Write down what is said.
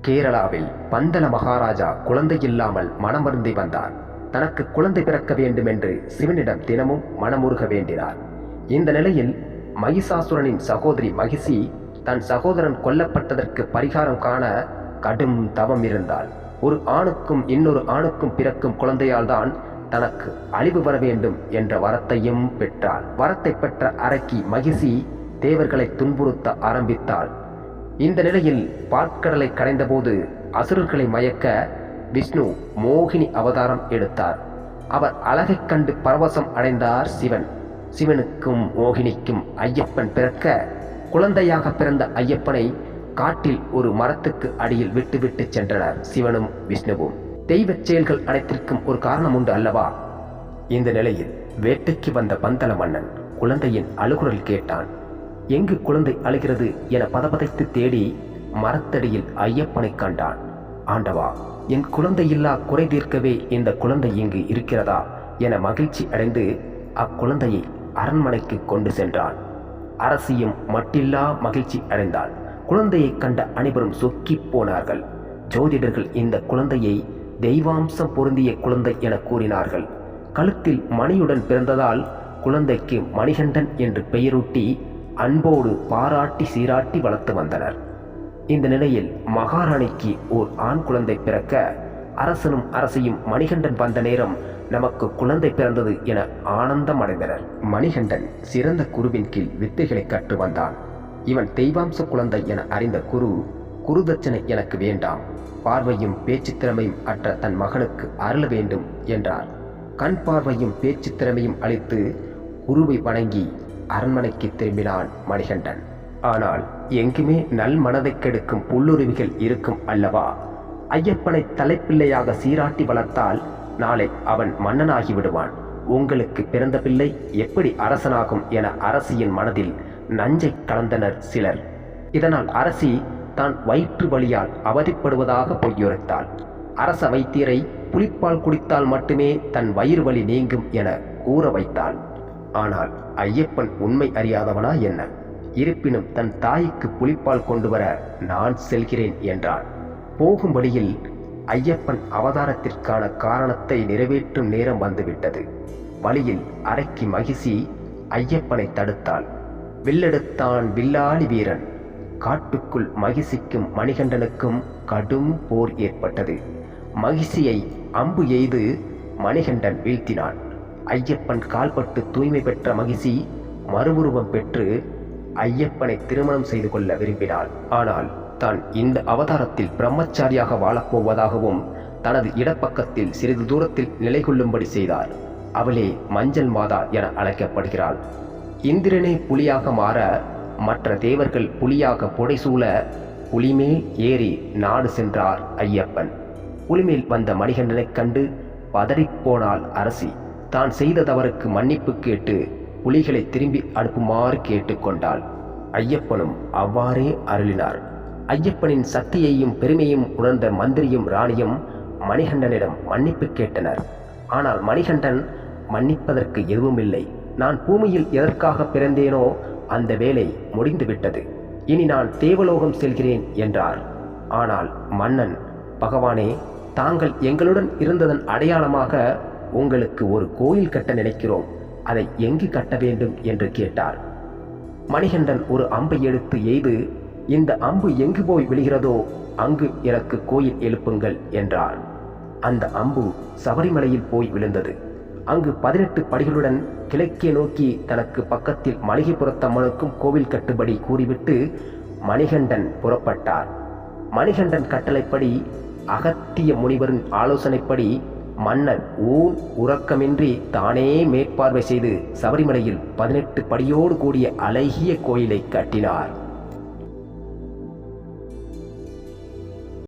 கேரளாவில் பந்தல மகாராஜா குழந்தை இல்லாமல் மனமருந்தி வந்தார். தனக்கு குழந்தை பிறக்க வேண்டும் என்று சிவனிடம் தினமும் மனமுருக வேண்டினார். இந்த நிலையில் மகிஷாசுரனின் சகோதரி மகிஷி தன் சகோதரன் கொல்லப்பட்டதற்கு பரிகாரம் காண கடும் தவம் இருந்தாள். ஒரு ஆணுக்கும் இன்னொரு ஆணுக்கும் பிறக்கும் குழந்தையால் தான் தனக்கு அழிவு வர வேண்டும் என்ற வரத்தையும் பெற்றாள். வரத்தை பெற்ற அரக்கி மகிஷி தேவர்களை துன்புறுத்த ஆரம்பித்தாள். இந்த நிலையில் பாற்கடலை கடைந்தபோது அசுரர்களை மயக்க விஷ்ணு மோகினி அவதாரம் எடுத்தார். அவர் அழகைக் கண்டு பரவசம் அடைந்தார் சிவன். சிவனுக்கும் மோகினிக்கும் ஐயப்பன் பிறக்க குழந்தையாக பிறந்த ஐயப்பனை காட்டில் ஒரு மரத்துக்கு அடியில் விட்டுவிட்டு சென்றனர் சிவனும் விஷ்ணுவும். தெய்வச் செயல்கள் அனைத்திற்கும் ஒரு காரணம் உண்டு அல்லவா? இந்த நிலையில் வேட்டைக்கு வந்த பந்தல மன்னன் குழந்தையின் அழுகுரல் கேட்டான். எங்கு குழந்தை அழுகிறது என பதபதைத்து தேடி மரத்தடியில் ஐயப்பனை கண்டான். ஆண்டவா, என் குழந்தையில்லா குறை தீர்க்கவே இந்த குழந்தை இங்கு இருக்கிறதா என மகிழ்ச்சி அடைந்து அக்குழந்தையை அரண்மனைக்கு கொண்டு சென்றான். அரசியும் மட்டில்லா மகிழ்ச்சி அடைந்தாள். குழந்தையை கண்ட அனைவரும் சொக்கி போனார்கள். ஜோதிடர்கள் இந்த குழந்தையை தெய்வாம்சம் பொருந்திய குழந்தை என கூறினார்கள். கழுத்தில் மணியுடன் பிறந்ததால் குழந்தைக்கு மணிகண்டன் என்று பெயரூட்டி அன்போடு பாராட்டி சீராட்டி வளர்த்து வந்தனர். இந்த நிலையில் மகாராணிக்கு ஓர் ஆண் குழந்தை பிறக்க அரசனும் அரசியும் மணிகண்டன் வந்த நேரம் நமக்கு குழந்தை பிறந்தது என ஆனந்தம் அடைந்தனர். மணிகண்டன் சிறந்த குருவின் கீழ் வித்தைகளை கற்று வந்தான். இவன் தெய்வாம்ச குழந்தை என அறிந்த குருதட்சணை எனக்கு வேண்டாம், பார்வையும் பேச்சு திறமையும் அற்ற தன் மகனுக்கு அருள வேண்டும் என்றார். கண் பார்வையும் பேச்சு திறமையும் அளித்து குருவை வணங்கி அரண்மனைக்கு திரும்பினான் மணிகண்டன். ஆனால் எங்குமே நல் மனதை கெடுக்கும் புல்லுருவிகள் இருக்கும் அல்லவா? ஐயப்பனை தலைப்பிள்ளையாக சீராட்டி வளர்த்தால் நாளை அவன் மன்னனாகி விடுவான். உங்களுக்கு பிறந்த பிள்ளை எப்படி அரசனாகும் என அரசியின் மனதில் நஞ்சை கலந்தனர் சிலர். இதனால் அரசி தான் வயிற்று வலியால் அவதிப்படுவதாக பொய்யுரைத்தாள். அரச வைத்தியரை புலிப்பால் குடித்தால் மட்டுமே தன் வயிறு வலி நீங்கும் என கூற வைத்தாள். ஆனால் ஐயப்பன் உண்மை அறியாதவனா என்ன? இருப்பினும் தன் தாய்க்கு புலிப்பால் கொண்டு வர நான் செல்கிறேன் என்றான். போகும் வழியில் ஐயப்பன் அவதாரத்திற்கான காரணத்தை நிறைவேற்றும் நேரம் வந்துவிட்டது. வழியில் அரக்கி மகிஷி ஐயப்பனை தடுத்தாள். வில்லெடுத்தான் வில்லாளி வீரன். காட்டுக்குள் மகிஷிக்கும் மணிகண்டனுக்கும் கடும் போர் ஏற்பட்டது. மகிஷியை அம்பு எய்து மணிகண்டன் வீழ்த்தினான். ஐயப்பன் கால்பட்டு தூய்மை பெற்ற மகிஷி மறுவுருவம் பெற்று ஐயப்பனை திருமணம் செய்து கொள்ள விரும்பினாள். ஆனால் தான் இந்த அவதாரத்தில் பிரம்மச்சாரியாக வாழப்போவதாகவும் தனது இடப்பக்கத்தில் சிறிது தூரத்தில் நிலை கொள்ளும்படி செய்தார். அவளே மஞ்சள் மாதா என அழைக்கப்படுகிறாள். இந்திரனே புலியாக மாற மற்ற தேவர்கள் புலியாக புடைசூழ புலிமேல் ஏறி நாடு சென்றார் ஐயப்பன். புலிமேல் வந்த மணிகண்டனைக் கண்டு பதறிப்போனாள் அரசி. தான் செய்த தவறுக்கு மன்னிப்பு கேட்டு புலிகளை திரும்பி அனுப்புமாறு கேட்டுக்கொண்டாள். ஐயப்பனும் அவ்வாறே அருளினார். ஐயப்பனின் சக்தியையும் பெருமையும் உணர்ந்த மந்திரியும் ராணியும் மணிகண்டனிடம் மன்னிப்பு கேட்டனர். ஆனால் மணிகண்டன் மன்னிப்பதற்கு எதுவும் இல்லை. நான் பூமியில் எதற்காக பிறந்தேனோ அந்த வேலை முடிந்துவிட்டது. இனி நான் தேவலோகம் செல்கிறேன் என்றார். ஆனால் மன்னன், பகவானே, தாங்கள் எங்களுடன் இருந்ததன் அடையாளமாக உங்களுக்கு ஒரு கோயில் கட்ட நினைக்கிறோம். அதை எங்கு கட்ட வேண்டும் என்று கேட்டார். மணிகண்டன் ஒரு அம்பை எடுத்து எய்து, இந்த அம்பு எங்கு போய் விழுகிறதோ அங்கு எனக்கு கோயில் எழுப்புங்கள் என்றார். அந்த அம்பு சபரிமலையில் போய் விழுந்தது. அங்கு 18 படிகளுடன் கிழக்கே நோக்கி தனக்கு பக்கத்தில் மளிகைப்புறத்தம்மனுக்கும் கோவில் கட்டும்படி கூறிவிட்டு மணிகண்டன் புறப்பட்டார். மணிகண்டன் கட்டளைப்படி அகத்திய முனிவரின் ஆலோசனைப்படி மன்னர் உறக்கமின்றி தானே மேற்பார்வை செய்து சபரிமலையில் 18 படியோடு கூடிய அழகிய கோயிலை கட்டினார்.